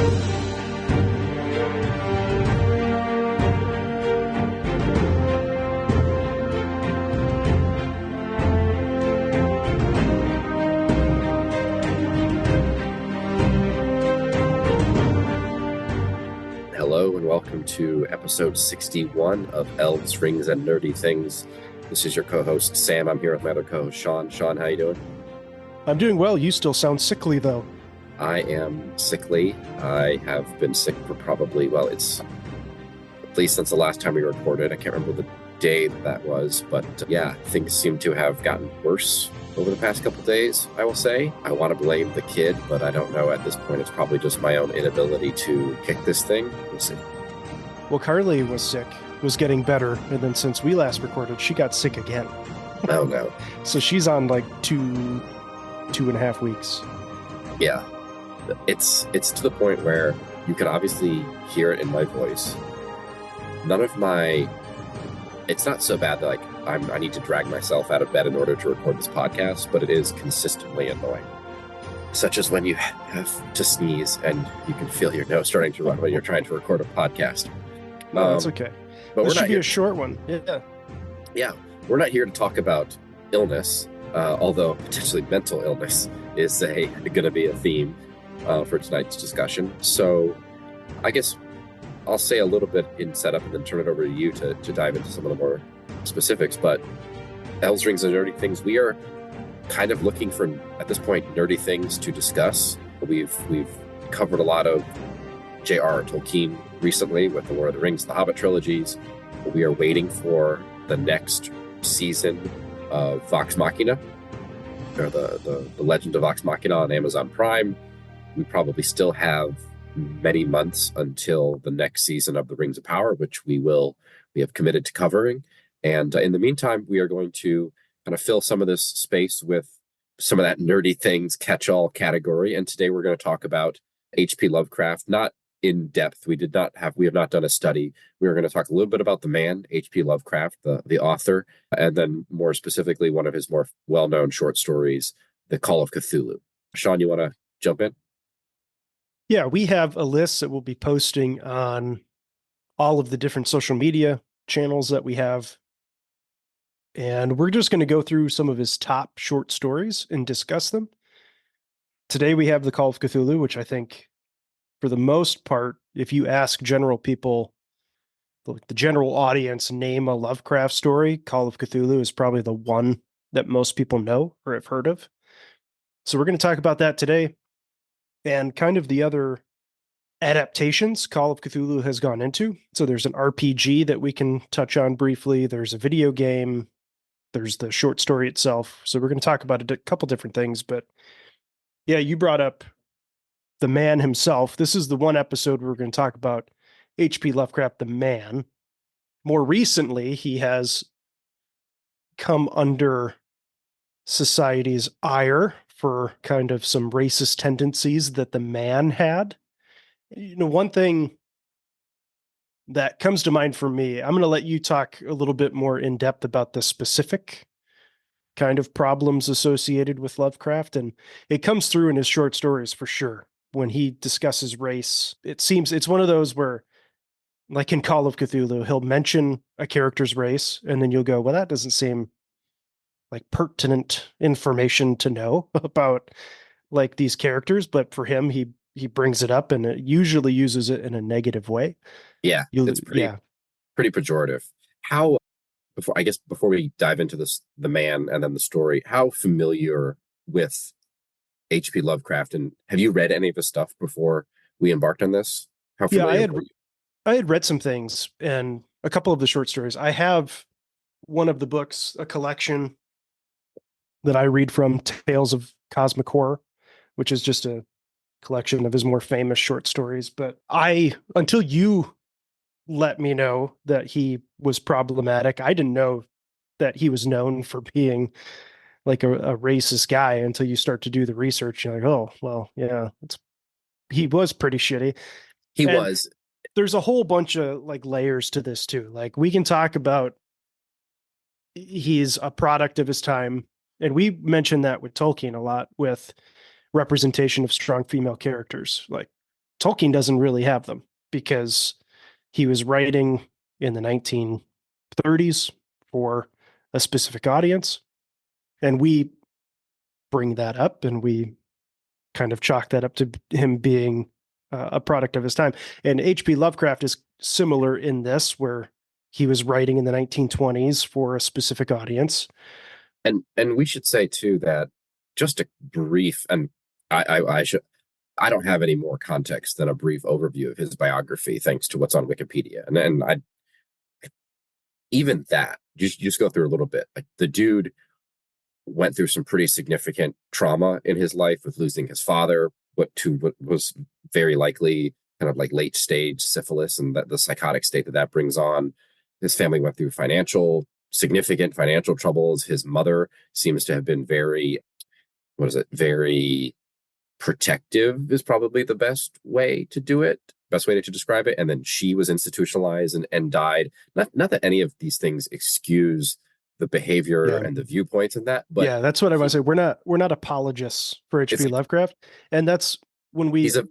Hello and welcome to episode 61 of Elves, Rings, and Nerdy Things. This is your co-host, Sam. I'm here with my other co-host, Sean. Sean, how you doing? I'm doing well. You still sound sickly, though. I am sickly. I have been sick for probably, it's at least since the last time we recorded. I can't remember the day that was, but yeah, things seem to have gotten worse over the past couple days, I will say. I want to blame the kid, but I don't know at this point. It's probably just my own inability to kick this thing. We'll see. Well, Carly was sick, was getting better, and then since we last recorded, she got sick again. Oh, no. So she's on like 2.5 weeks. Yeah. It's to the point where you can obviously hear it in my voice. It's not so bad that I need to drag myself out of bed in order to record this podcast, but it is consistently annoying. Such as when you have to sneeze and you can feel your nose starting to run when you're trying to record a podcast. No, that's okay. But this should be a short one. Yeah. We're not here to talk about illness, although potentially mental illness is going to be a theme for tonight's discussion. So I guess I'll say a little bit in setup and then turn it over to you to dive into some of the more specifics. But Elves, Rings, and Nerdy Things, we are kind of looking for, at this point, nerdy things to discuss. We've covered a lot of J.R.R. Tolkien recently with the Lord of the Rings, the Hobbit trilogies. We are waiting for the next season of Vox Machina, or the Legend of Vox Machina on Amazon Prime. We probably still have many months until the next season of the Rings of Power, which we have committed to covering. And in the meantime, we are going to kind of fill some of this space with some of that nerdy things catch-all category. And today we're going to talk about H.P. Lovecraft, not in depth. We have not done a study. We are going to talk a little bit about the man, H.P. Lovecraft, the author, and then more specifically, one of his more well-known short stories, The Call of Cthulhu. Sean, you want to jump in? Yeah, we have a list that we'll be posting on all of the different social media channels that we have. And we're just going to go through some of his top short stories and discuss them. Today we have The Call of Cthulhu, which I think, for the most part, if you ask general people, the general audience, name a Lovecraft story, Call of Cthulhu is probably the one that most people know or have heard of. So we're going to talk about that today. And kind of the other adaptations Call of Cthulhu has gone into. So there's an RPG that we can touch on briefly. There's a video game. There's the short story itself. So we're going to talk about a couple different things. But yeah, you brought up the man himself. This is the one episode where we're going to talk about H.P. Lovecraft, the man. More recently, he has come under society's ire for kind of some racist tendencies that the man had. One thing that comes to mind for me, I'm going to let you talk a little bit more in depth about the specific kind of problems associated with Lovecraft. And it comes through in his short stories for sure. When he discusses race, it seems it's one of those where, like in Call of Cthulhu, he'll mention a character's race and then you'll go, well, that doesn't seem like pertinent information to know about like these characters, but for him, he brings it up and it usually uses it in a negative way. Yeah, it's pretty pejorative. Before we dive into this, the man and then the story, how familiar with H.P. Lovecraft, and have you read any of his stuff before we embarked on this? How familiar were you? I had read some things and a couple of the short stories. I have one of the books, a collection that I read from, Tales of Cosmic Horror, which is just a collection of his more famous short stories. But until you let me know that he was problematic, I didn't know that he was known for being like a racist guy until you start to do the research. You're like, oh, well, yeah, he was pretty shitty. He was. There's a whole bunch of like layers to this too. Like we can talk about he's a product of his time. And we mentioned that with Tolkien a lot with representation of strong female characters. Like Tolkien doesn't really have them because he was writing in the 1930s for a specific audience. And we bring that up and we kind of chalk that up to him being a product of his time. And H.P. Lovecraft is similar in this, where he was writing in the 1920s for a specific audience. And we should say too that just a brief, and I don't have any more context than a brief overview of his biography, thanks to what's on Wikipedia. And I even that just go through a little bit. Like the dude went through some pretty significant trauma in his life with losing his father, what was very likely kind of like late stage syphilis, and that the psychotic state that brings on. His family went through significant financial troubles. His mother seems to have been very protective is probably the best way to do it, best way to describe it. And then she was institutionalized and died. Not that any of these things excuse the behavior and the viewpoints and that, but that's what I want to say. We're not apologists for H.P. Lovecraft, and that's when he's a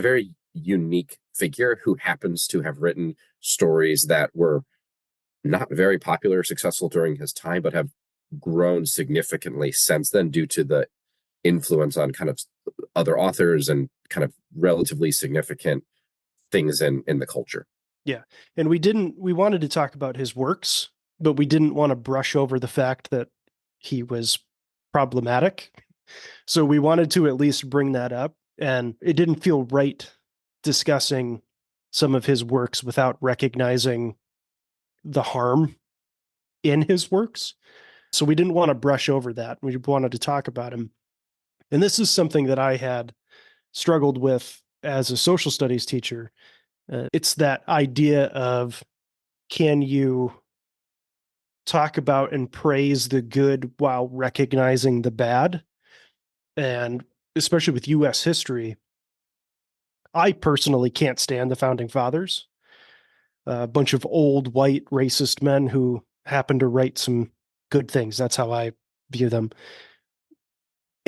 very unique figure who happens to have written stories that were not very popular or successful during his time, but have grown significantly since then due to the influence on kind of other authors and kind of relatively significant things in the culture. Yeah. And we wanted to talk about his works, but we didn't want to brush over the fact that he was problematic. So we wanted to at least bring that up, and it didn't feel right discussing some of his works without recognizing the harm in his works. So we didn't want to brush over that. We wanted to talk about him. And this is something that I had struggled with as a social studies teacher. It's that idea of, can you talk about and praise the good while recognizing the bad? And especially with U.S. history, I personally can't stand the founding fathers, a bunch of old white racist men who happen to write some good things. That's how I view them.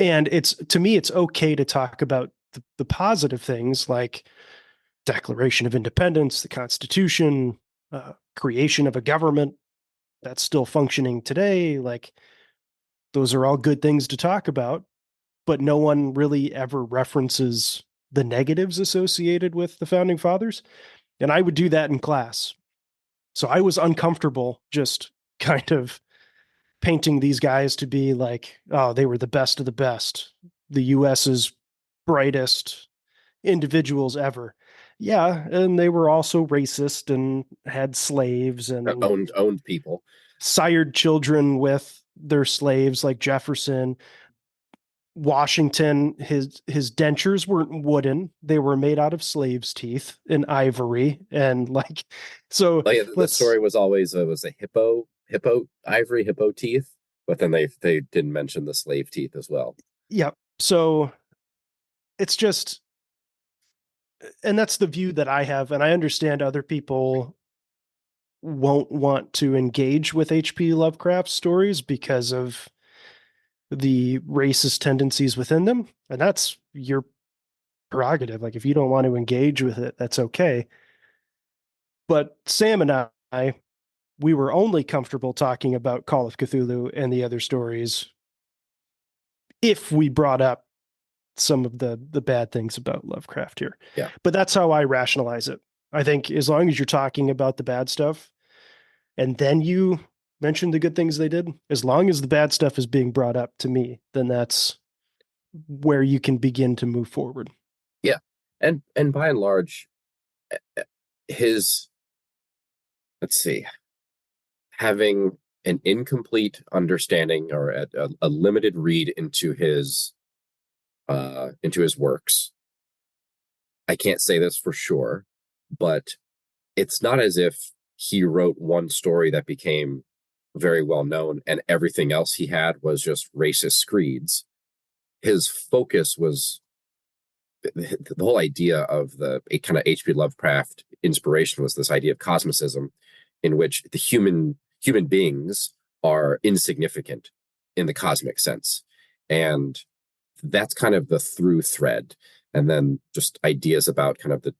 And to me, it's okay to talk about the positive things like Declaration of Independence, the Constitution, creation of a government that's still functioning today. Like, those are all good things to talk about, but no one really ever references the negatives associated with the founding fathers. And I would do that in class. So I was uncomfortable just kind of painting these guys to be like, oh, they were the best of the best, the US's brightest individuals ever. Yeah, and they were also racist and had slaves and owned people, sired children with their slaves, like Jefferson. Washington, his dentures weren't wooden; they were made out of slaves' teeth and ivory, and like, so. The story was always was a hippo ivory, hippo teeth, but then they didn't mention the slave teeth as well. Yeah, so it's just, and that's the view that I have, and I understand other people won't want to engage with H.P. Lovecraft stories because of the racist tendencies within them, and that's your prerogative. Like, if you don't want to engage with it, that's okay. But Sam and I, we were only comfortable talking about Call of Cthulhu and the other stories if we brought up some of the bad things about Lovecraft here. Yeah. But that's how I rationalize it. I think as long as you're talking about the bad stuff and then you mention the good things they did, as long as the bad stuff is being brought up to me, then that's where you can begin to move forward. Yeah. And by and large, let's see, having an incomplete understanding or a limited read into his works. I can't say this for sure, but it's not as if he wrote one story that became very well known and everything else he had was just racist screeds. His focus was the whole idea of the kind of H.P. Lovecraft inspiration was this idea of cosmicism, in which the human beings are insignificant in the cosmic sense. And that's kind of the through thread. and then just ideas about kind of the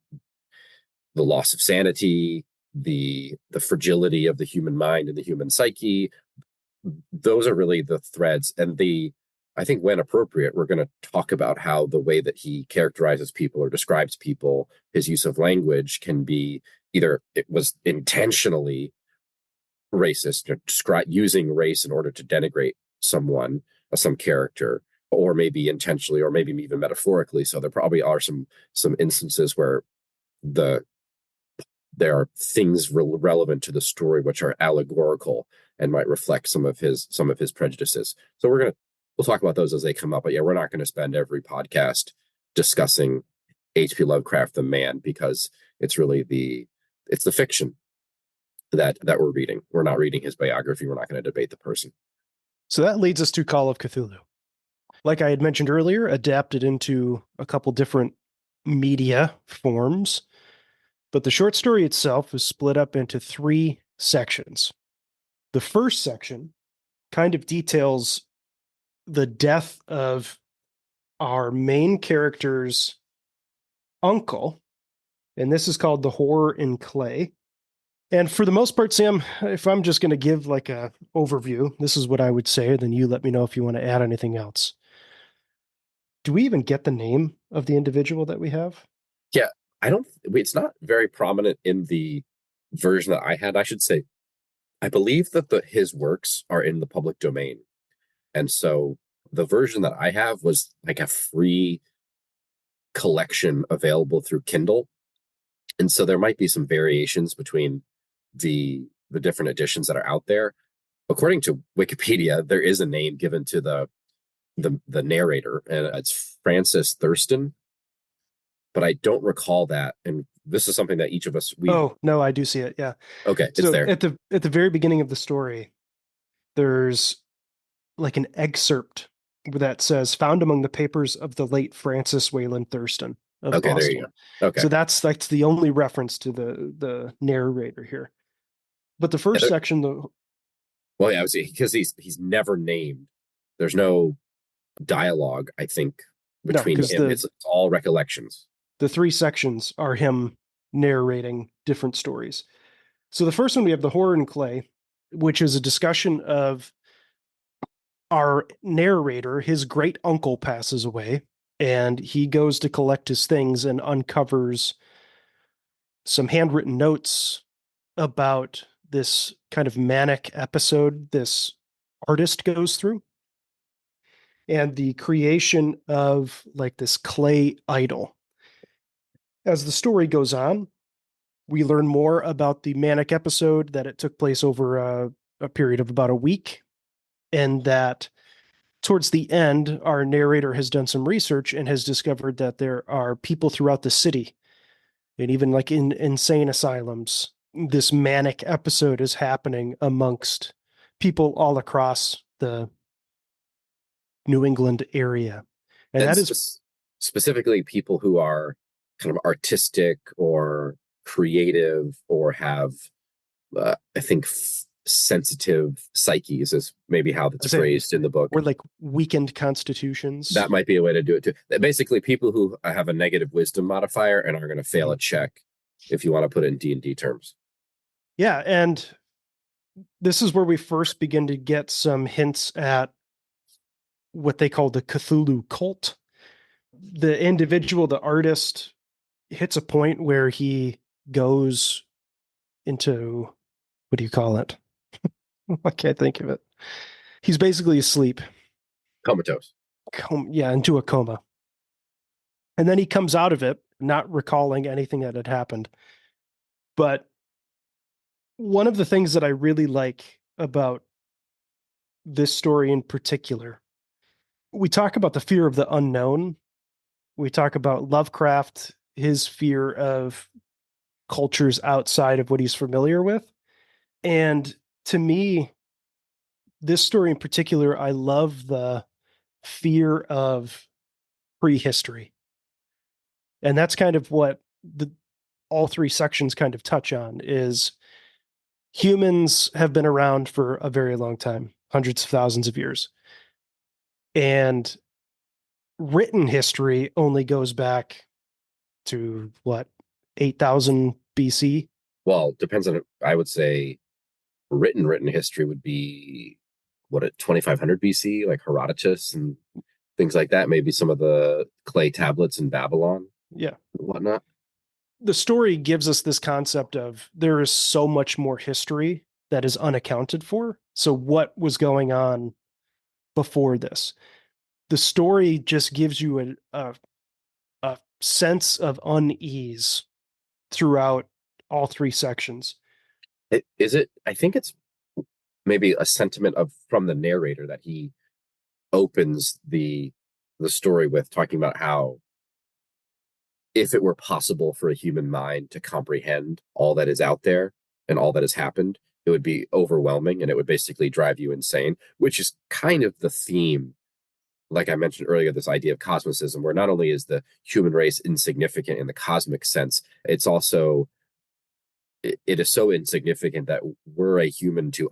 loss of sanity, the fragility of the human mind and the human psyche. Those are really the threads. And I think when appropriate, we're going to talk about how the way that he characterizes people or describes people, his use of language can be either it was intentionally racist, using race in order to denigrate someone, some character, or maybe intentionally, or maybe even metaphorically. So there probably are some instances where the there are things relevant to the story which are allegorical and might reflect some of his prejudices. So we'll talk about those as they come up. But yeah, we're not going to spend every podcast discussing H.P. Lovecraft the man, because it's really the fiction that we're reading. We're not reading his biography. We're not going to debate the person. So that leads us to Call of Cthulhu. Like I had mentioned earlier, adapted into a couple different media forms. But the short story itself is split up into 3 sections. The first section kind of details the death of our main character's uncle, and this is called The Horror in Clay. And for the most part, Sam, if I'm just going to give like a overview, this is what I would say, then you let me know if you want to add anything else. Do we even get the name of the individual that we have? Yeah, it's not very prominent in the version that I had. I should say, I believe that his works are in the public domain. And so the version that I have was like a free collection available through Kindle. And so there might be some variations between the different editions that are out there. According to Wikipedia, there is a name given to the narrator, and it's Francis Thurston. But I don't recall that. And this is something that each of us Oh, no, I do see it. Yeah. Okay, it's So there. at the very beginning of the story, there's like an excerpt that says found among the papers of the late Francis Wayland Thurston of Okay, there Boston. you go. Okay. So that's the only reference to the narrator here. But the first section, though. Well, yeah, because he's never named. There's no dialogue, I think, between him. It's all recollections. The 3 sections are him narrating different stories. So the first one, we have The Horror in Clay, which is a discussion of our narrator. His great uncle passes away, and he goes to collect his things and uncovers some handwritten notes about this kind of manic episode this artist goes through, and the creation of like this clay idol. As the story goes on, we learn more about the manic episode, that it took place over a period of about a week, and that towards the end, our narrator has done some research and has discovered that there are people throughout the city, and even like in insane asylums, this manic episode is happening amongst people all across the New England area. And that is specifically people who are kind of artistic or creative or have, I think, sensitive psyches is maybe how that's phrased in the book. Or like weakened constitutions. That might be a way to do it too. Basically, people who have a negative wisdom modifier and are going to fail a check, if you want to put it in D&D terms. Yeah, and this is where we first begin to get some hints at what they call the Cthulhu cult. The individual, the artist, hits a point where he goes into, what do you call it? I can't think of it. He's basically asleep. Comatose. Into a coma. And then he comes out of it, not recalling anything that had happened. But one of the things that I really like about this story in particular, we talk about the fear of the unknown. We talk about Lovecraft, his fear of cultures outside of what he's familiar with. And to me, this story in particular, I love the fear of prehistory. And that's kind of what all 3 sections kind of touch on, is humans have been around for a very long time, hundreds of thousands of years. And written history only goes back to what, 8,000 BC? Well, depends on, I would say written history would be what, at 2500 BC, like Herodotus and things like that. Maybe some of the clay tablets in Babylon Yeah. and whatnot. The story gives us this concept of there is so much more history that is unaccounted for. So, what was going on before this? The story just gives you a sense of unease throughout all three sections. Is it? I think it's maybe a sentiment of from the narrator that he opens the story with talking about how if it were possible for a human mind to comprehend all that is out there and all that has happened, it would be overwhelming and it would basically drive you insane, which is kind of the theme, like I mentioned earlier, this idea of cosmicism, where not only is the human race insignificant in the cosmic sense, it's also it is so insignificant that were a human to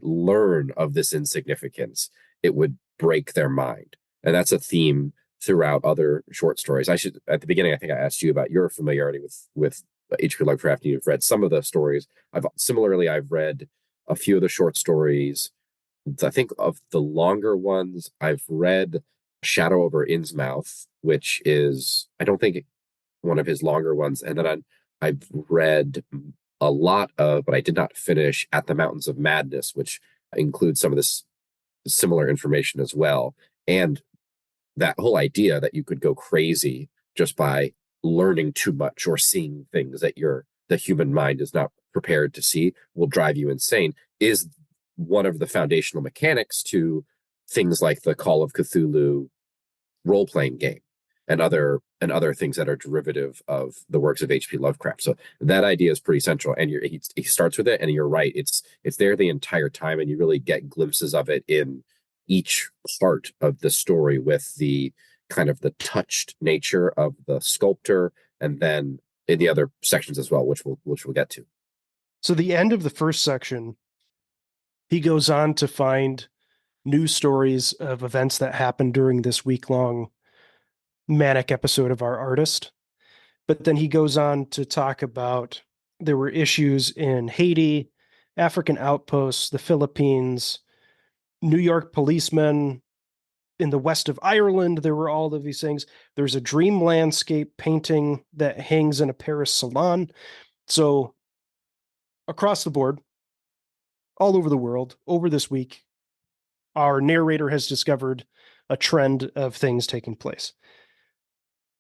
learn of this insignificance, it would break their mind. And that's a theme throughout other short stories. I should, at the beginning, I think I asked you about your familiarity with H.P. Lovecraft. You've read some of the stories. I've read a few of the short stories. I think of the longer ones, I've read Shadow over Innsmouth, which is, I don't think, one of his longer ones. And then I've read a lot of, but I did not finish, At the Mountains of Madness, which includes some of this similar information as well. And that whole idea that you could go crazy just by learning too much or seeing things that the human mind is not prepared to see will drive you insane is one of the foundational mechanics to things like the Call of Cthulhu role-playing game and other things that are derivative of the works of H.P. Lovecraft. So that idea is pretty central, and he starts with it, and you're right. It's there the entire time, and you really get glimpses of it in each part of the story with the kind of the touched nature of the sculptor, and then in the other sections as well, which we'll get to. So, the end of the first section, he goes on to find news stories of events that happened during this week long manic episode of our artist. But then he goes on to talk about there were issues in Haiti, African outposts, the Philippines, New York policemen in the west of Ireland. There were all of these things. There's a dream landscape painting that hangs in a Paris salon. So across the board, all over the world, over this week, our narrator has discovered a trend of things taking place.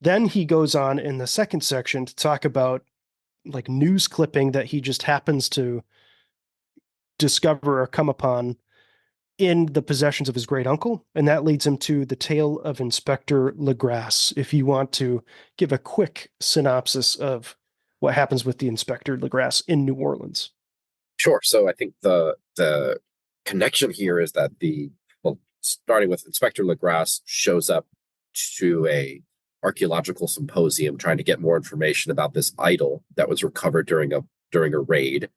Then he goes on in the second section to talk about like news clipping that he just happens to discover or come upon in the possessions of his great uncle. And that leads him to the tale of Inspector Legrasse. If you want to give a quick synopsis of what happens with the Inspector Legrasse in New Orleans. Sure. So I think the connection here is that starting with Inspector Legrasse shows up to a archaeological symposium trying to get more information about this idol that was recovered during a raid,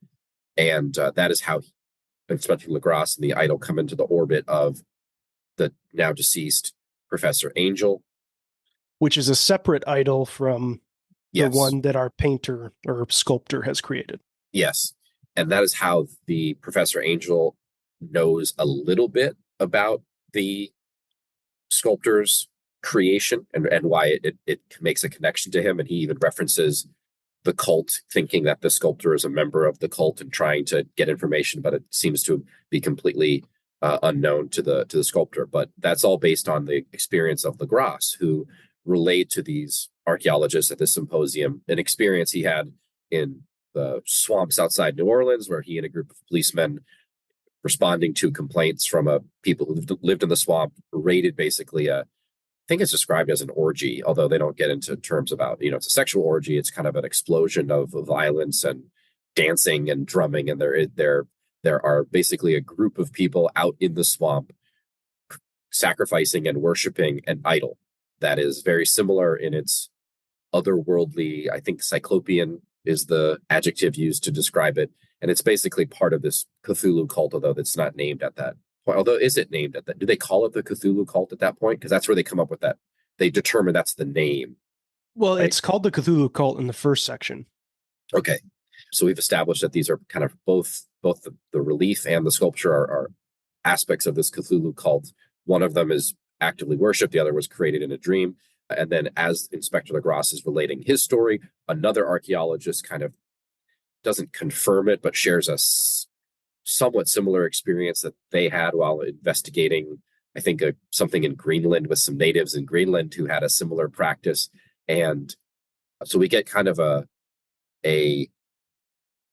and that is how Inspector Legrasse and the idol come into the orbit of the now deceased Professor Angel, which is a separate idol from the yes, one that our painter or sculptor has created. yes, and that is how the Professor Angel knows a little bit about the sculptor's creation and why it makes a connection to him. And he even references the cult, thinking that the sculptor is a member of the cult and trying to get information, but it seems to be completely unknown to the sculptor. But that's all based on the experience of Legrasse, who relayed to these archaeologists at this symposium an experience he had in the swamps outside New Orleans, where he and a group of policemen, responding to complaints from people who lived in the swamp, raided basically I think it's described as an orgy, although they don't get into terms about, it's a sexual orgy. It's kind of an explosion of violence and dancing and drumming. And there are basically a group of people out in the swamp sacrificing and worshiping an idol that is very similar in its otherworldly, I think cyclopean is the adjective used to describe it. And it's basically part of this Cthulhu cult, although it's not named at that point. Although, is it named at that? Do they call it the Cthulhu cult at that point? Because that's where they come up with that. They determine that's the name, Well, right? it's called the Cthulhu cult in the first section. Okay. So we've established that these are kind of both the relief and the sculpture are aspects of this Cthulhu cult. One of them is actively worshipped, the other was created in a dream. And then as Inspector Legros is relating his story, another archaeologist kind of doesn't confirm it, but shares a somewhat similar experience that they had while investigating, I think, something in Greenland with some natives in Greenland who had a similar practice. And so we get kind of a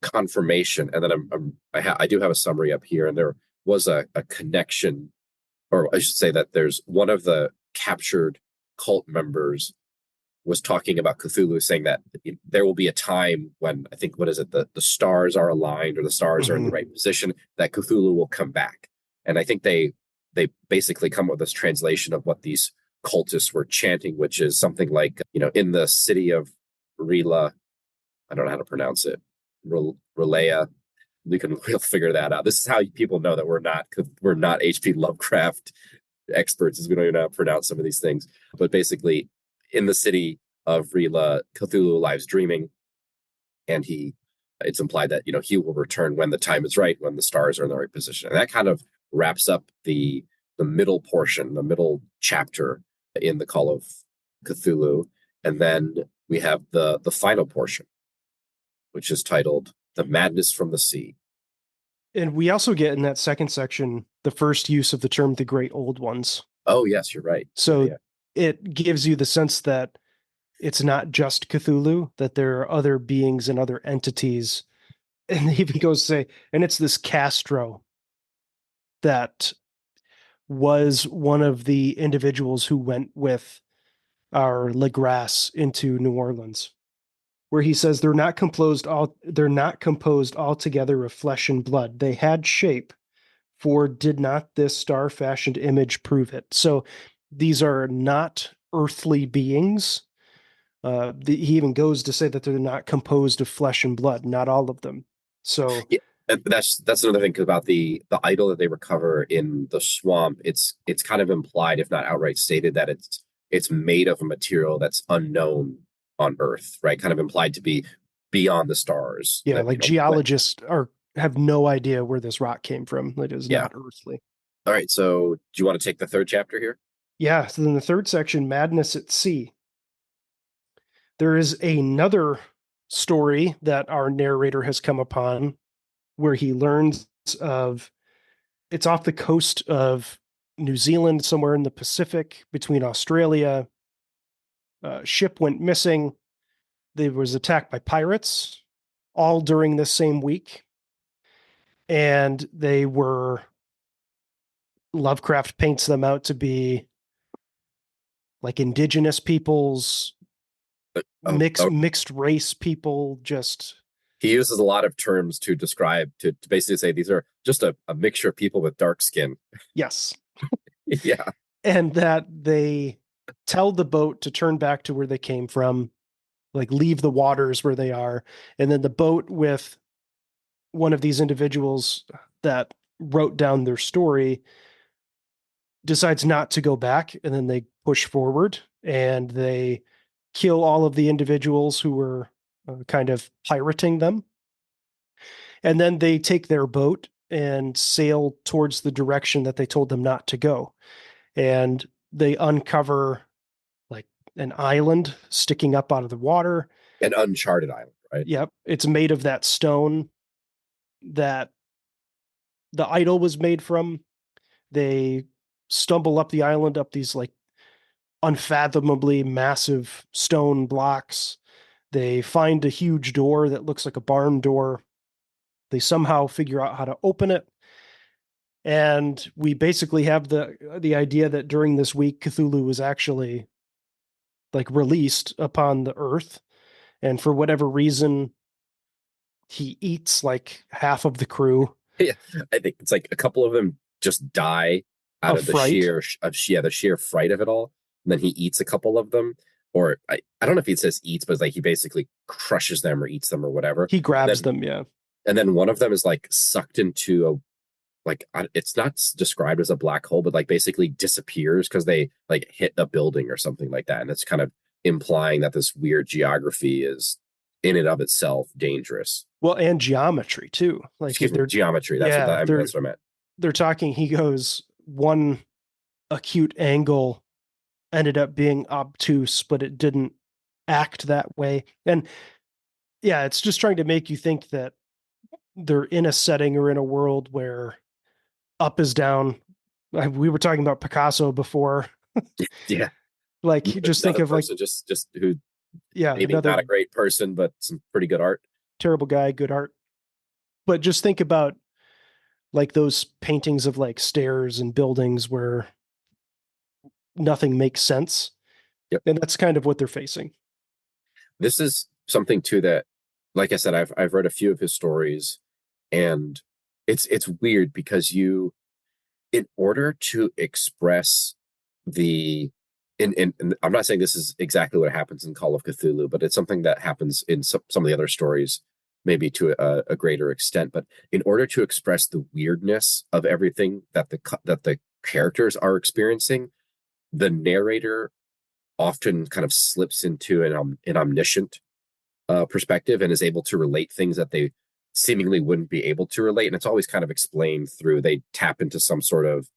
confirmation. And then I do have a summary up here, and there was a connection, or I should say that there's one of the captured cult members was talking about Cthulhu, saying that there will be a time when, I think, what is it, the stars are aligned, or the stars are in the right position, that Cthulhu will come back. And I think they basically come up with this translation of what these cultists were chanting, which is something like, in the city of Rila, I don't know how to pronounce it, Relaya. We'll figure that out. This is how people know that we're not H.P. Lovecraft experts, as we don't even know how to pronounce some of these things. But basically, in the city of Rila, Cthulhu lies dreaming, and it's implied that he will return when the time is right, when the stars are in the right position. And that kind of wraps up the middle portion, the middle chapter in the Call of Cthulhu. And then we have the final portion, which is titled The Madness from the Sea. And we also get in that second section the first use of the term the Great Old Ones. Oh, yes, you're right. So it gives you the sense that it's not just Cthulhu, that there are other beings and other entities. And he even goes to say, and it's this Castro that was one of the individuals who went with our Legras into New Orleans, where he says they're not composed altogether of flesh and blood. They had shape, for did not this star-fashioned image prove it? So these are not earthly beings. He even goes to say that they're not composed of flesh and blood, not all of them. So yeah, that's another thing about the idol that they recover in the swamp. It's kind of implied, if not outright stated, that it's made of a material that's unknown on Earth, right? Kind of implied to be beyond the stars. Yeah, like geologists have no idea where this rock came from. It is not earthly. All right, so do you want to take the third chapter here? Yeah, so in the third section, Madness at Sea, there is another story that our narrator has come upon where he learns of, it's off the coast of New Zealand, somewhere in the Pacific between Australia. Ship went missing. They was attacked by pirates all during this same week. And Lovecraft paints them out to be like indigenous peoples, mixed race people. Just he uses a lot of terms to describe, to basically say these are just a mixture of people with dark skin. Yes. Yeah. And that they tell the boat to turn back to where they came from, like leave the waters where they are. And then the boat with one of these individuals that wrote down their story decides not to go back. And then they push forward and they kill all of the individuals who were kind of pirating them. And then they take their boat and sail towards the direction that they told them not to go. And they uncover like an island sticking up out of the water. An uncharted island, right? Yep. It's made of that stone that the idol was made from. They stumble up the island, up these like unfathomably massive stone blocks. They find a huge door that looks like a barn door. They somehow figure out how to open it. And we basically have the idea that during this week, Cthulhu was actually like released upon the earth. And for whatever reason, he eats like half of the crew. Yeah, I think it's like a couple of them just die out of the sheer fright of it all. And then he eats a couple of them. Or I don't know if he says eats, but it's like he basically crushes them or eats them or whatever. He grabs them, yeah. And then one of them is like sucked into like it's not described as a black hole, but like basically disappears because they like hit a building or something like that, and it's kind of implying that this weird geography is in and of itself dangerous. Well, and geometry too. Like Excuse me, they're geometry. yeah, That's what I meant. they're talking. He goes one acute angle ended up being obtuse, but it didn't act that way. And yeah, it's just trying to make you think that they're in a setting or in a world where up is down. We were talking about Picasso before. Yeah, Like just think another of like person just who yeah, maybe another not a great person, but some pretty good art. terrible guy, good art. But just think about like those paintings of like stairs and buildings where nothing makes sense. Yep. And that's kind of what they're facing. This is something too that, like I said, I've read a few of his stories, and it's weird because you, in order to express the, and I'm not saying this is exactly what happens in Call of Cthulhu, but it's something that happens in some of the other stories, maybe to a greater extent. But in order to express the weirdness of everything that the characters are experiencing, the narrator often kind of slips into an omniscient perspective and is able to relate things that they seemingly wouldn't be able to relate. And it's always kind of explained through they tap into some sort of,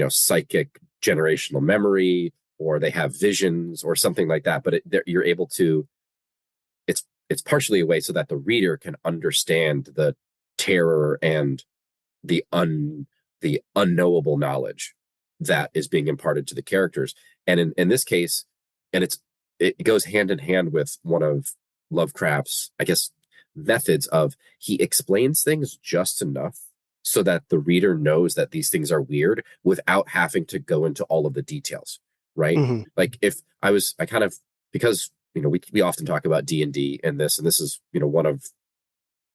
psychic generational memory, or they have visions or something like that. But you're able to, it's partially a way so that the reader can understand the terror and the the unknowable knowledge that is being imparted to the characters. And in this case, and it goes hand in hand with one of Lovecraft's, I guess, methods of, he explains things just enough so that the reader knows that these things are weird without having to go into all of the details, right? Mm-hmm. Like if I kind of, because we often talk about D&D and this is one of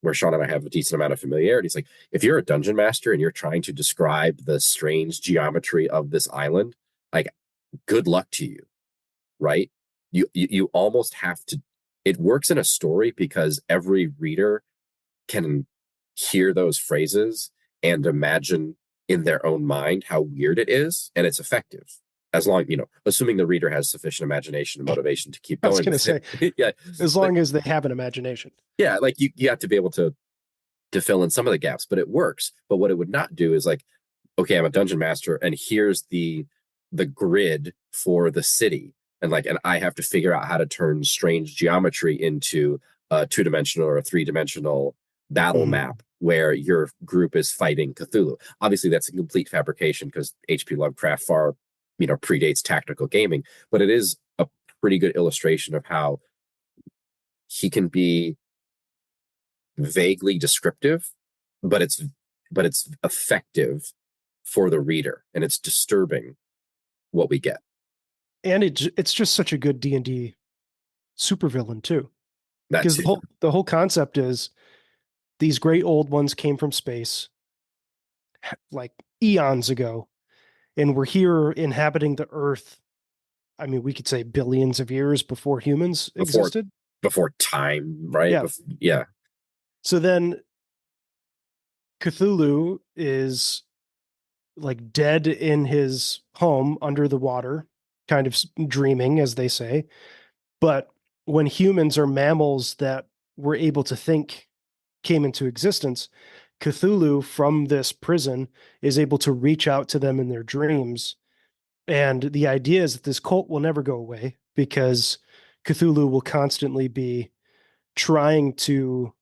where Sean and I have a decent amount of familiarity. It's like, if you're a dungeon master and you're trying to describe the strange geometry of this island, like, good luck to you, right? You almost have to. It works in a story because every reader can hear those phrases and imagine in their own mind how weird it is, and it's effective as long, assuming the reader has sufficient imagination and motivation to keep I was going going to with say, it. Yeah, as but long as they have an imagination. yeah, like you have to be able to fill in some of the gaps, but it works. But what it would not do is like, okay, I'm a dungeon master, and here's the grid for the city, and I have to figure out how to turn strange geometry into a 2-dimensional or a 3-dimensional battle Mm-hmm. map where your group is fighting Cthulhu. Obviously, that's a complete fabrication because H.P. Lovecraft far predates tactical gaming, but it is a pretty good illustration of how he can be vaguely descriptive, but it's effective for the reader, and it's disturbing what we get. And it's just such a good D&D supervillain too. That Because too. the whole concept is these great old ones came from space like eons ago, and we're here inhabiting the earth. I mean, we could say billions of years before humans before existed. before time, right? Yeah. Yeah, So then Cthulhu is like dead in his home under the water, kind of dreaming, as they say. But when humans or mammals that were able to think came into existence, Cthulhu from this prison is able to reach out to them in their dreams. And the idea is that this cult will never go away because Cthulhu will constantly be trying to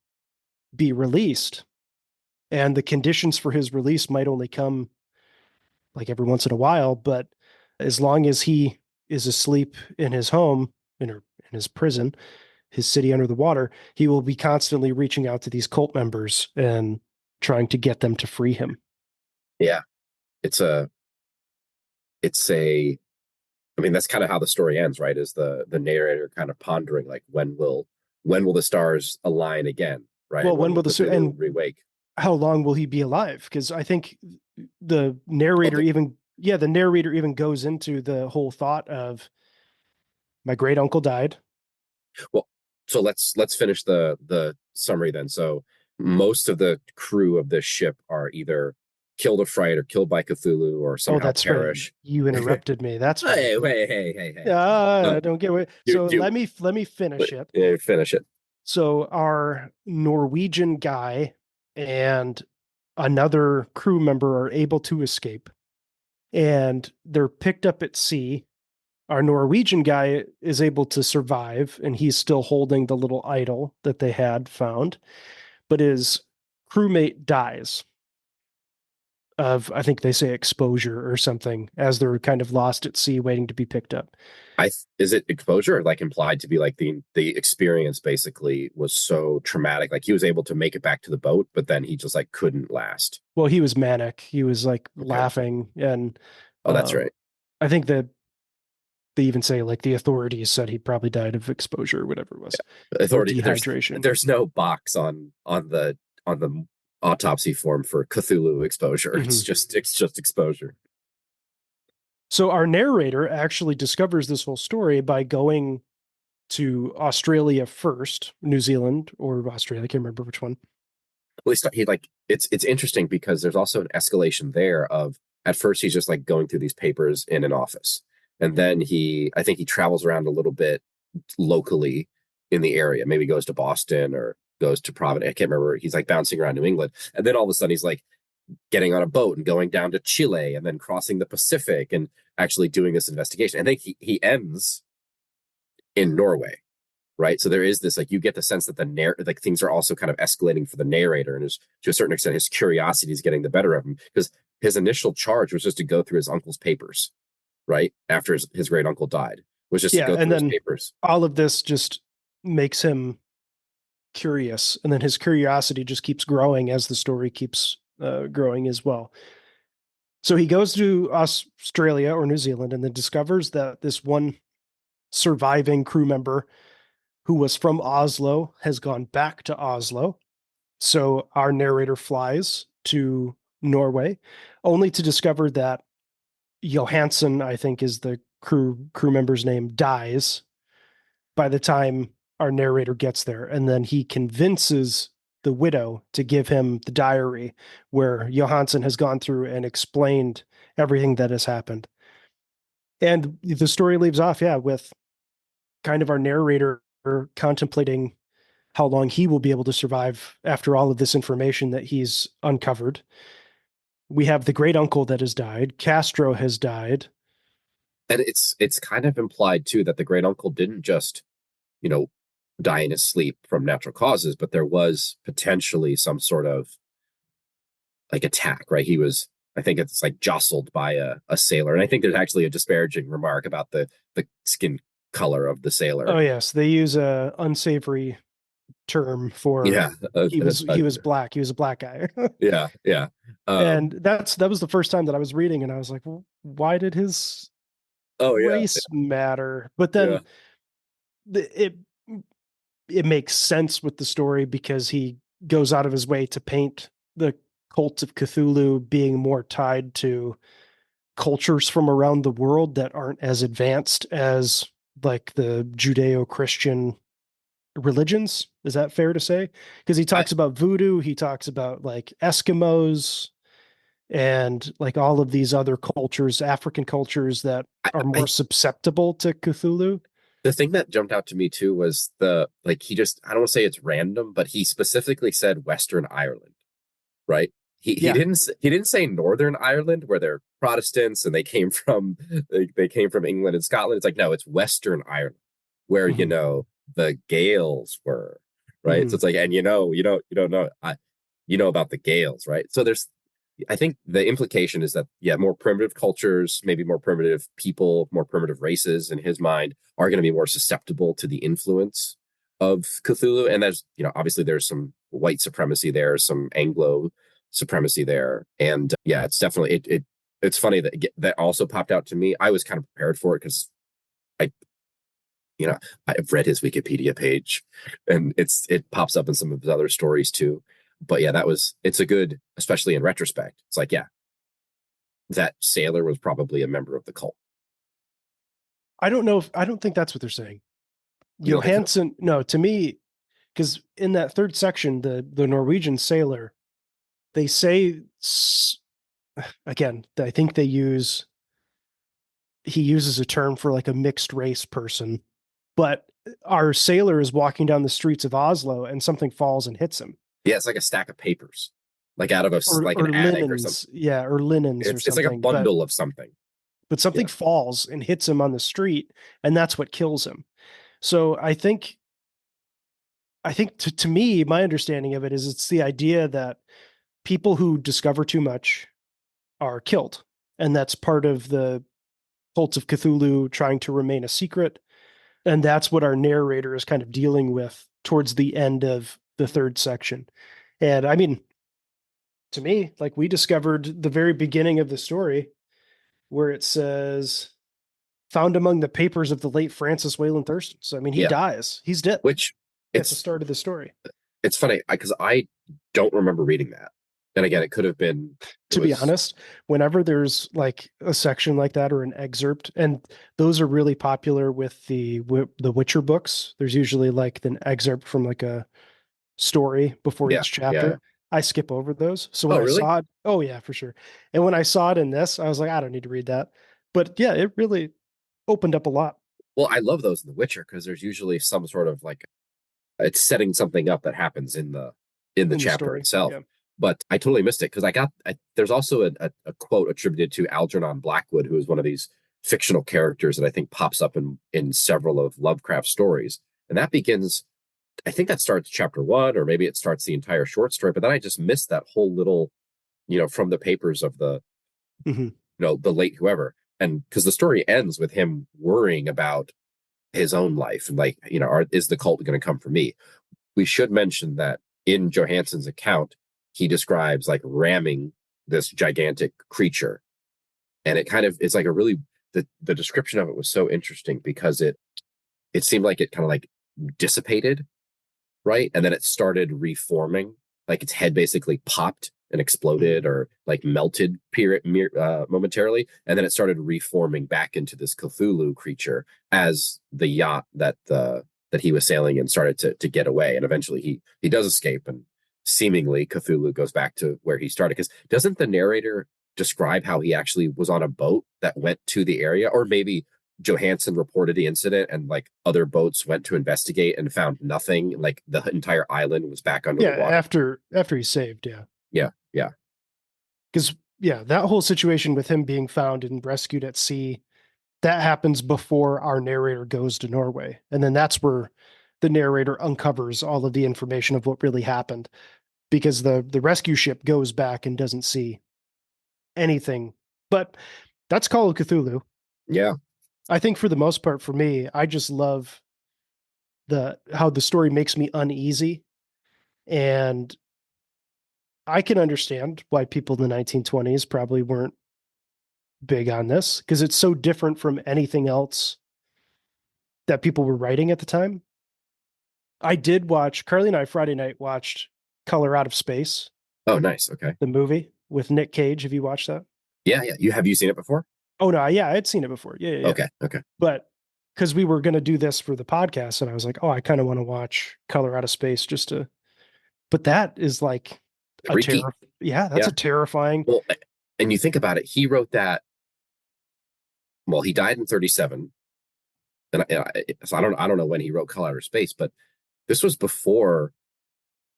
be released. And the conditions for his release might only come like every once in a while, but as long as he is asleep in his home, in his prison, his city under the water, he will be constantly reaching out to these cult members and trying to get them to free him. yeah. It's a it's a I mean, that's kind of how the story ends, right? Is the narrator kind of pondering, like, when will the stars align again, right? Well, When when will will the Cthulhu and rewake? how long will he be alive? Because I think the Oh, narrator even the narrator even goes into the whole thought of my great uncle died. well, so let's finish the summary then. So most of the crew of this ship are either killed a fright or killed by Cthulhu or Oh, somehow that's right. perish. You interrupted me. That's fine. Hey, hey, hey, hey, hey. I don't get it. You, So you, let me finish it. finish it. So our Norwegian guy and another crew member are able to escape, and they're picked up at sea. Our Norwegian guy is able to survive, and he's still holding the little idol that they had found, but his crewmate dies of, I think they say, exposure or something, as they're kind of lost at sea waiting to be picked up. Is it exposure, like implied to be like the experience basically was so traumatic, like he was able to make it back to the boat, but then he just like couldn't last. Well, he was manic. He was like Okay. laughing, and Oh, that's um, right. I think that they even say like the authorities said he probably died of exposure or whatever it was, or Authority. dehydration. There's no box on the autopsy form for Cthulhu exposure. Mm-hmm. It's just exposure. So our narrator actually discovers this whole story by going to Australia first, New Zealand or Australia, I can't remember which one. At least he like it's interesting because there's also an escalation there of at first he's just like going through these papers in an office, and then I think he travels around a little bit locally in the area, maybe goes to Boston or goes to Providence. I can't remember. He's like bouncing around New England, and then all of a sudden he's like getting on a boat and going down to Chile and then crossing the Pacific and actually doing this investigation. I think he ends in Norway, right? So there is this like you get the sense that like things are also kind of escalating for the narrator, and to a certain extent his curiosity is getting the better of him because his initial charge was just to go through his uncle's papers, right after his great uncle died, was just to Yeah, go and through his then papers. all of this just makes him curious, and then his curiosity just keeps growing as the story keeps growing as well. So he goes to Australia or New Zealand and then discovers that this one surviving crew member who was from Oslo has gone back to Oslo. So our narrator flies to Norway, only to discover that Johansson, I think is the crew member's name, dies by the time our narrator gets there. And then he convinces the widow to give him the diary where Johansson has gone through and explained everything that has happened. And the story leaves off, yeah, with kind of our narrator contemplating how long he will be able to survive after all of this information that he's uncovered. We have the great uncle that has died. Castro has died. And it's kind of implied too that the great uncle didn't just you know die in his sleep from natural causes, but there was potentially some sort of like attack, right? He was, I think it's like jostled by a sailor. And I think there's actually a disparaging remark about the skin color of the sailor. Oh yes, they use a unsavory term for Yeah. he was black. He was a black guy. Yeah. Yeah. And that was the first time that I was reading and I was like, well, why did his Oh yeah. race matter? But Yeah. then it it makes sense with the story because he goes out of his way to paint the cult of Cthulhu being more tied to cultures from around the world that aren't as advanced as like the Judeo-Christian religions. Is that fair to say? Because he I, talks about voodoo, he talks about like Eskimos and like all of these other cultures, African cultures that are I more susceptible to Cthulhu. the thing that jumped out to me too was the like he just I don't want to say it's random, but he specifically said Western Ireland, right? Yeah. He didn't say Northern Ireland where they're Protestants and they came from England and Scotland. It's like no, it's Western Ireland where Mm-hmm. the Gaels were, right? So Mm-hmm. it's like and you don't know you know about the Gaels, right? So there's I think the implication is that yeah, more primitive cultures, maybe more primitive people, more primitive races in his mind are going to be more susceptible to the influence of Cthulhu. And there's obviously there's some white supremacy there, some Anglo supremacy there, and yeah, it's definitely it's funny that that also popped out to me. I was kind of prepared for it because I you know I've read his Wikipedia page, and it pops up in some of his other stories too. But yeah, it's a good, especially in retrospect. It's like yeah, that sailor was probably a member of the cult. I don't think that's what they're saying. You don't think so? Johansson, no, to me, because in that third section, the Norwegian sailor, they say again, I think he uses a term for like a mixed race person, but our sailor is walking down the streets of Oslo and something falls and hits him. Yeah, it's like a stack of papers, like out of a like an Or attic or something. linens, yeah, or linens or It's like a something, bundle of something. but something Yeah, falls and hits him on the street, and that's what kills him. So I think to me, my understanding of it is it's the idea that people who discover too much are killed. And that's part of the Cult of Cthulhu trying to remain a secret. And that's what our narrator is kind of dealing with towards the end of the third section. And I mean, to me, like we discovered the very beginning of the story where it says, found among the papers of the late Francis Wayland Thurston. So, I mean, he yeah. dies. He's dead Which at the it's start of the story. it's funny because I don't remember reading that. And again, it could have been. It To be was honest, whenever there's like a section like that or an excerpt, and those are really popular with the Witcher books. There's usually like an excerpt from like a story before yeah, each yeah. chapter. I skip over those. So when Oh, I really? saw it, oh yeah, for sure. And when I saw it in this, I was like, I don't need to read that. But yeah, it really opened up a lot Well, I love those in The Witcher because there's usually some sort of like it's setting something up that happens in the in the chapter story. itself. Yeah. But I totally missed it because there's also a quote attributed to Algernon Blackwood, who is one of these fictional characters that I think pops up in several of Lovecraft stories, and that begins. I think that starts chapter one, or maybe it starts the entire short story. But then I just missed that whole little, from the papers of the, Mm-hmm. the late whoever, and because the story ends with him worrying about his own life and like, is the cult going to come for me? We should mention that in Johansson's account, he describes like ramming this gigantic creature. And it kind of is like a really the description of it was so interesting because it seemed like it kind of like dissipated, right? And then it started reforming, like its head basically popped and Mm-hmm. exploded or like melted momentarily, and then it started reforming back into this Cthulhu creature as the yacht that he was sailing in started to get away, and eventually he does escape, and seemingly Cthulhu goes back to where he started. Because doesn't the narrator describe how he actually was on a boat that went to the area, or maybe Johansson reported the incident and like other boats went to investigate and found nothing. Like the entire island was back under Yeah, the water. after he's saved, yeah. Yeah, yeah, Because yeah, that whole situation with him being found and rescued at sea, that happens before our narrator goes to Norway. And then that's where the narrator uncovers all of the information of what really happened because the rescue ship goes back and doesn't see anything. But that's Call of Cthulhu. yeah, I think for the most part for me, I just love the how the story makes me uneasy, and I can understand why people in the 1920s probably weren't big on this because it's so different from anything else that people were writing at the time. I did watch Carly and I Friday night watched Color Out of Space, oh nice, okay, the movie with Nick Cage. Have you watched that? yeah, yeah. You seen it before? Oh no, yeah, I had seen it before. Yeah, yeah, yeah. Okay, okay. But because we were going to do this for the podcast, and I was like, oh, I kind of want to watch Color Out of Space just to. But that is like a Freaky. terror. Yeah, that's Yeah. a terrifying. Well, and you think about it, he wrote that. Well, he died in 37, so I don't know when he wrote Call Out of Space, but this was before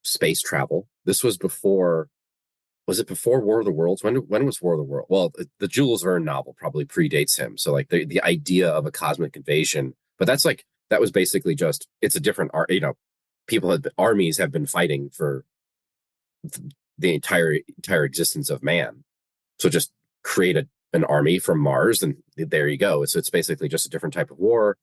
space travel. This was before. Was it before War of the Worlds? When was War of the World? Well, the Jules Verne novel probably predates him. So like the idea of a cosmic invasion, but that was basically just it's a different art. Armies have been fighting for the entire existence of man. So just create an army from Mars, and there you go. So it's basically just a different type of war.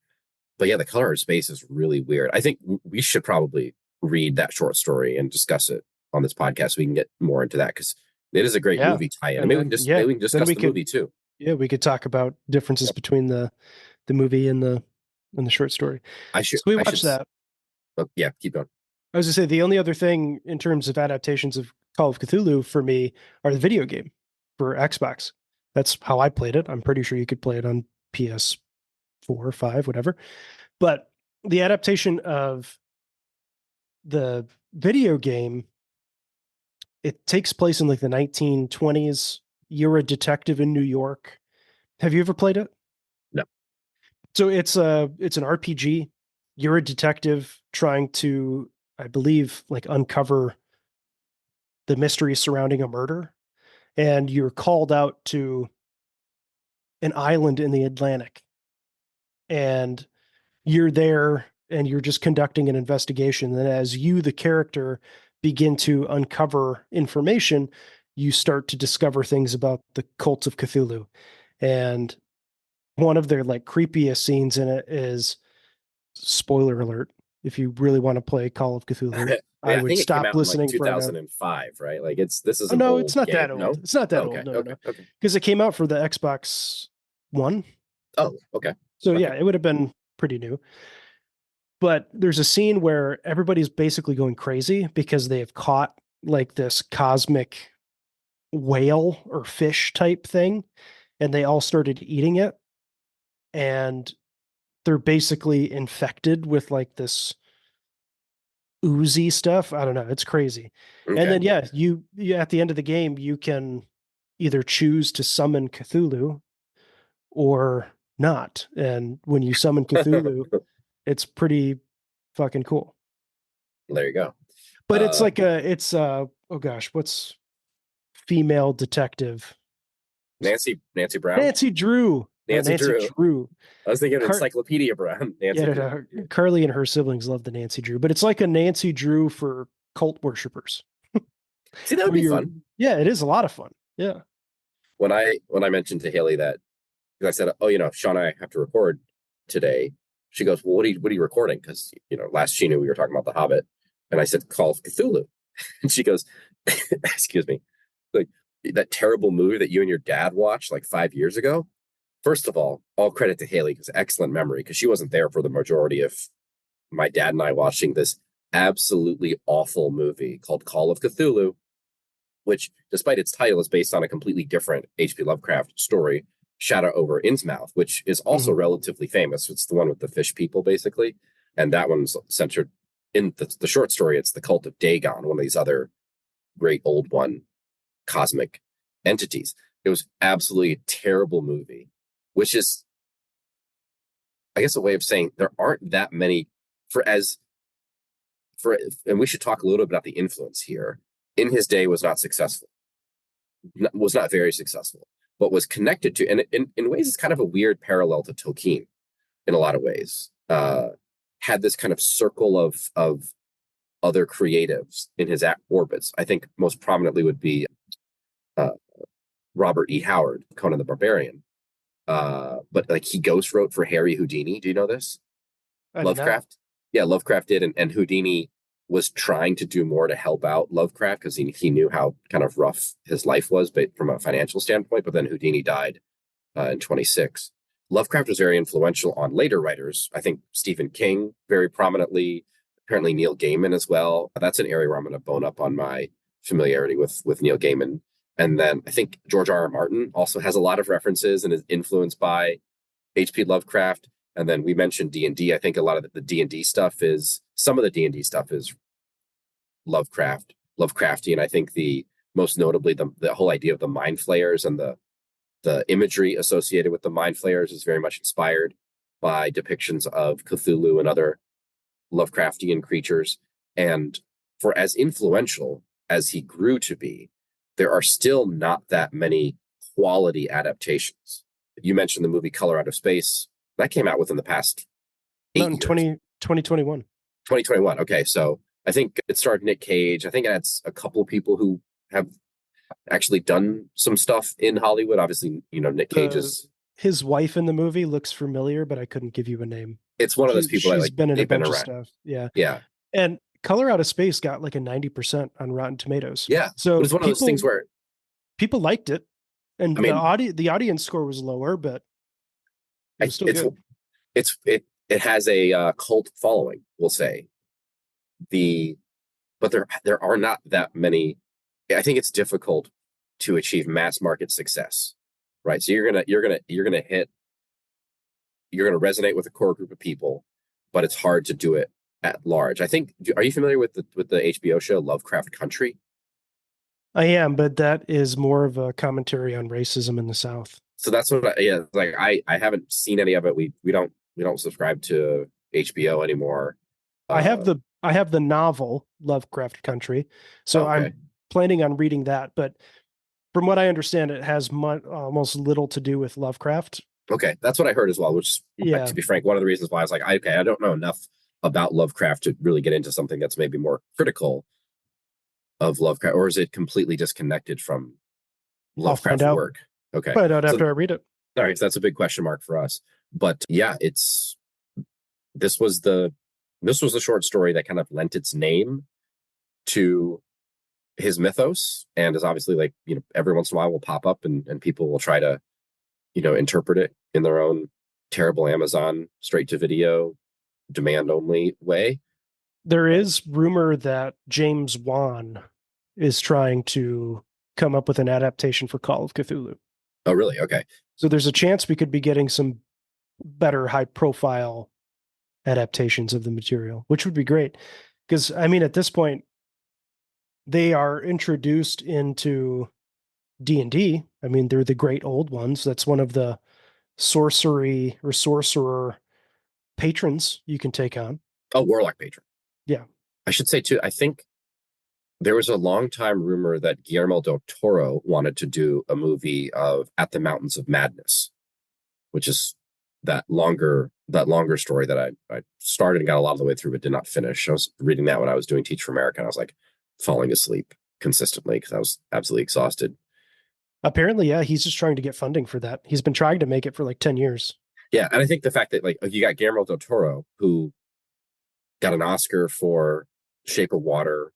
But yeah, the color of space is really weird. I think we should probably read that short story and discuss it on this podcast so we can get more into that because it is a great Yeah, movie tie-in. And and then yeah, maybe we can then discuss we the movie could too. yeah we could talk about differences Yep. between the movie and the short story. So we I should watched that. oh, yeah, keep going. I was to say the only other thing in terms of adaptations of Call of Cthulhu for me are the video game for Xbox. That's how I played it. I'm pretty sure you could play it on PS4 or 5, whatever. But the adaptation of the video game, it takes place in like the 1920s you're a detective in New York. Have you ever played it? No. So it's an RPG. You're a detective trying to, I believe, like uncover the mystery surrounding a murder, and you're called out to an island in the Atlantic, and you're there and you're just conducting an investigation. And as you, the character, begin to uncover information, you start to discover things about the cult of Cthulhu. And one of their like creepiest scenes in it is, spoiler alert, if you really want to play Call of Cthulhu, I Yeah, I would think it came stop out in like listening for now. 2005, right? Like this is Oh an no, it's old not game. that old. No? It's not that Oh, old. okay. No, no, Okay. no. Okay. Because it came out for the Xbox One. Oh, okay. So Okay. yeah, it would have been pretty new. But there's a scene where everybody's basically going crazy because they have caught like this cosmic whale or fish type thing, and they all started eating it, and they're basically infected with like this oozy stuff. I don't know, it's crazy. And Okay. then yeah, you at the end of the game you can either choose to summon Cthulhu or not. And when you summon Cthulhu, it's pretty fucking cool. There you go. But it's Uh, like oh gosh, what's female detective? Nancy Brown? Nancy Drew. No, Nancy Nancy Drew. Drew. I was thinking Car- Encyclopedia Brown. yeah, Nancy no, Drew. no, Carly and her siblings love the Nancy Drew, but it's like a Nancy Drew for cult worshippers. See, that would Where be you're, fun. yeah, it is a lot of fun. Yeah. When I mentioned to Haley that, because I said, oh, Sean and I have to record today. She goes, well, what are you recording? Because last she knew we were talking about The Hobbit, and I said Call of Cthulhu, and she goes, excuse me, like that terrible movie that you and your dad watched like 5 years ago. First of all credit to Haley because excellent memory because she wasn't there for the majority of my dad and I watching this absolutely awful movie called Call of Cthulhu, which, despite its title, is based on a completely different H.P. Lovecraft story, Shadow over Innsmouth, which is also Mhm. relatively famous. It's the one with the fish people, basically. And that one's centered in the short story. It's the cult of Dagon, one of these other great old one cosmic entities. It was absolutely a terrible movie, which is, I guess, a way of saying there aren't that many for as for, and we should talk a little bit about the influence here. In his day, was not successful, was not very successful, but was connected to, and in ways, it's kind of a weird parallel to Tolkien in a lot of ways. Had this kind of circle of other creatives in his orbits. I think most prominently would be uh, Robert E. Howard, Conan the Barbarian. But like he ghost wrote for Harry Houdini. Do you know this? I did not. Lovecraft. Yeah, Lovecraft did, and Houdini was trying to do more to help out Lovecraft because he knew how kind of rough his life was, but from a financial standpoint. But then Houdini died in 26. Lovecraft was very influential on later writers. I think Stephen King very prominently, apparently Neil Gaiman as well. That's an area where I'm going to bone up on my familiarity with Neil Gaiman. And then I think George R. R. Martin also has a lot of references and is influenced by H.P. Lovecraft. And then we mentioned D&D. I think a lot of the D&D stuff is, some of the D&D stuff is Lovecraftian. I think the most notably the whole idea of the mind flayers and the imagery associated with the mind flayers is very much inspired by depictions of Cthulhu and other Lovecraftian creatures. And for as influential as he grew to be, there are still not that many quality adaptations. You mentioned the movie Color Out of Space. That came out within the past Not eight in years. 2021. 2021. Okay, so I think it starred Nick Cage. I think that's a couple of people who have actually done some stuff in Hollywood. Obviously, Nick Cage The is, his wife in the movie looks familiar, but I couldn't give you a name. it's one of those people that She's like been in a they've been bunch of around. stuff. Yeah. Yeah. And Color Out of Space got like a 90% on Rotten Tomatoes. Yeah. But So it's one of those things where, people liked it. And I mean, the audience score was lower, but it I, was still good. it has a cult following, we'll say. The but there are not that many. I think it's difficult to achieve mass market success, right? So you're gonna resonate with a core group of people, but it's hard to do it at large. I think. Are you familiar with the HBO show Lovecraft Country? I am, but that is more of a commentary on racism in the South. So that's what like I haven't seen any of it. We don't subscribe to HBO anymore. I have the novel Lovecraft Country, so Okay. I'm planning on reading that. But from what I understand, it has almost little to do with Lovecraft. Okay, that's what I heard as well. Which, Yeah, to be frank, one of the reasons why I was like, okay, I don't know enough about Lovecraft to really get into something that's maybe more critical of Lovecraft, or is it completely disconnected from I'll find Lovecraft's out. work? Okay, Find out so after I read it. all right, so that's a big question mark for us. But yeah, it's this was the this was the short story that kind of lent its name to his mythos, and is obviously like every once in a while will pop up, and people will try to interpret it in their own terrible Amazon straight to video demand only way. There is rumor that James Wan is trying to come up with an adaptation for Call of Cthulhu. Oh, really? Okay. So there's a chance we could be getting some better high profile adaptations of the material, which would be great. Because I mean, at this point, they are introduced into D&D. I mean, they're the great old ones. That's one of the sorcery or sorcerer patrons you can take on. Oh, Warlock Patron. Yeah. I should say too, I think there was a long time rumor that Guillermo del Toro wanted to do a movie of At the Mountains of Madness, which is that longer story that I started and got a lot of the way through but did not finish. I was reading that when I was doing Teach for America, and I was like falling asleep consistently because I was absolutely exhausted. Apparently, yeah, he's just trying to get funding for that. He's been trying to make it for like 10 years. Yeah, and I think the fact that like you got Guillermo del Toro, who got an Oscar for Shape of Water,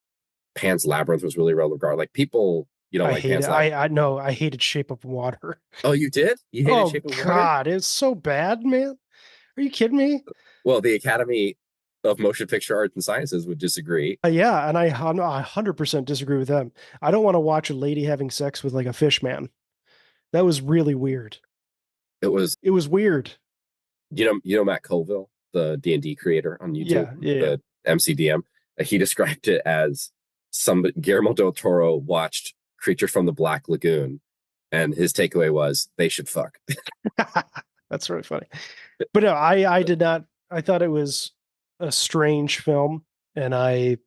Pan's Labyrinth was really well regarded. Like people, I like hate Pan's it. Labyrinth. I know I hated Shape of Water. Oh, you did? You hated Oh Shape of Water? God, it's so bad, man. Are you kidding me? Well, the Academy of Motion Picture Arts and Sciences would disagree. Yeah, and I 100% disagree with them. I don't want to watch a lady having sex with like a fish man. That was really weird. It was, It was weird. Matt Colville, the D&D creator on YouTube, Yeah, yeah. the MCDM. He described it as Guillermo del Toro watched Creature from the Black Lagoon, and his takeaway was they should fuck. That's really funny. But no, I did not. I thought it was a strange film, and I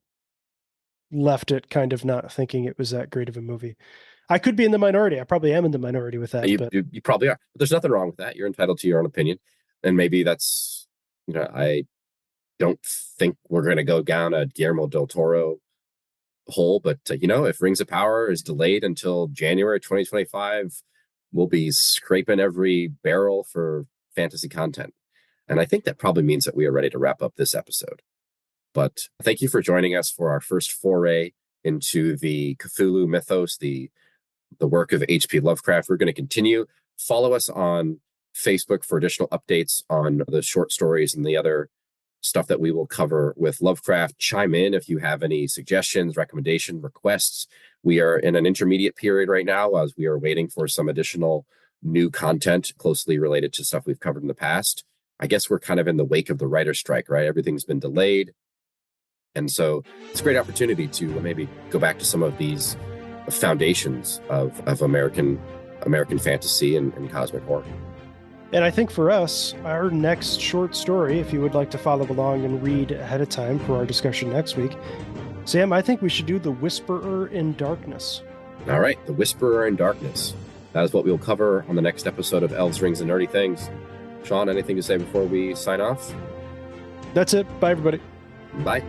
left it kind of not thinking it was that great of a movie. I could be in the minority. I probably am in the minority with that. You, But you, you probably are. But there's nothing wrong with that. You're entitled to your own opinion. And maybe that's, I don't think we're going to go down a Guillermo del Toro hole. But, if Rings of Power is delayed until January 2025, we'll be scraping every barrel for fantasy content. And I think that probably means that we are ready to wrap up this episode. But thank you for joining us for our first foray into the Cthulhu mythos, the work of H.P. Lovecraft. We're going to continue. Follow us on Facebook for additional updates on the short stories and the other stuff that we will cover with Lovecraft. Chime in if you have any suggestions, recommendation, requests. We are in an intermediate period right now as we are waiting for some additional new content closely related to stuff we've covered in the past. I guess we're kind of in the wake of the writer's strike, right? Everything's been delayed. And so it's a great opportunity to maybe go back to some of these foundations of American fantasy and cosmic horror. And I think for us, our next short story, if you would like to follow along and read ahead of time for our discussion next week, Sam, I think we should do The Whisperer in Darkness. All right, The Whisperer in Darkness. That is what we'll cover on the next episode of Elves, Rings, and Nerdy Things. Sean, anything to say before we sign off? That's it. Bye, everybody. Bye.